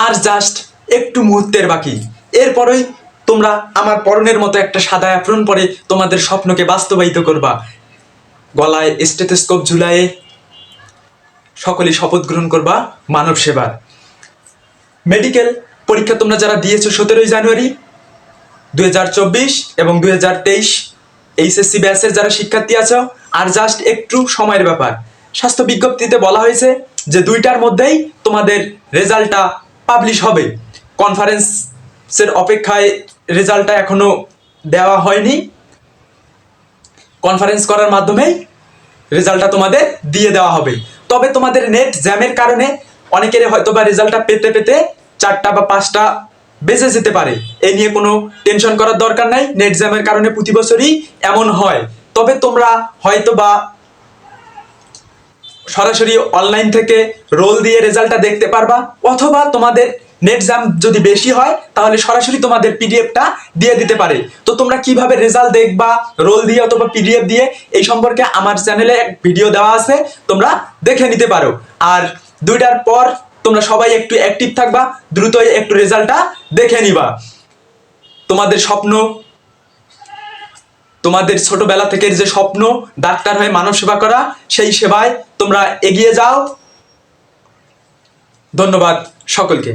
আর just একটু মুহূর্তের বাকি, এরপরেই তোমরা আমার পরনের মতো একটা সাদা অ্যাপ্রন পরে তোমাদের স্বপ্নকে বাস্তবায়িত করবা। গলায় স্টেথোস্কোপ ঝুলায়ে সকলে শপথ গ্রহণ করবা মানব সেবার। মেডিকেল পরীক্ষা তোমরা যারা দিয়েছো 17ই জানুয়ারি 2024 এবং 2023 এইচএসসি ব্যাচের যারা শিক্ষার্থী আছো, আর জাস্ট একটু সময়ের ব্যাপার। স্বাস্থ্য বিজ্ঞপ্তিতে বলা হয়েছে যে 2টার মধ্যেই তোমাদের রেজাল্টটা পাবলিশ হবে। কনফারেন্সের অপেক্ষায় রেজাল্টটা এখনো দেওয়া হয়নি, কনফারেন্স করার মাধ্যমেই রেজাল্টটা তোমাদের দিয়ে দেওয়া হবে। তবে তোমাদের নেট জ্যামের কারণে অনেকের হয়তো বা রেজাল্টটা পেতে পেতে 4টা বা 5টা বেজে যেতে পারে। এই নিয়ে কোনো টেনশন করার দরকার নাই, নেট জ্যামের কারণে প্রতি বছরই এমন হয়। তবে তোমরা হয়তো বা সরাসরি অনলাইন থেকে রোল দিয়ে রেজাল্টটা দেখতে পারবা, অথবা তোমাদের নেট জ্যাম যদি বেশি হয় তাহলে সরাসরি তোমাদের পিডিএফটা দিয়ে দিতে পারে। তো তোমরা কিভাবে রেজাল্ট দেখবা রোল দিয়ে অথবা পিডিএফ দিয়ে, এই সম্পর্কে আমার চ্যানেলে এক ভিডিও দেওয়া আছে, তোমরা দেখে নিতে পারো। আর 2টার পর তোমরা সবাই একটু অ্যাক্টিভ থাকবা, দ্রুতই একটু রেজাল্টটা দেখে নিবা। তোমাদের স্বপ্ন, তোমাদের ছোটবেলা থেকে যে স্বপ্ন ডাক্তার হয়ে মানব সেবা করা, সেই সেবায় তোমরা এগিয়ে যাও। ধন্যবাদ সকলকে।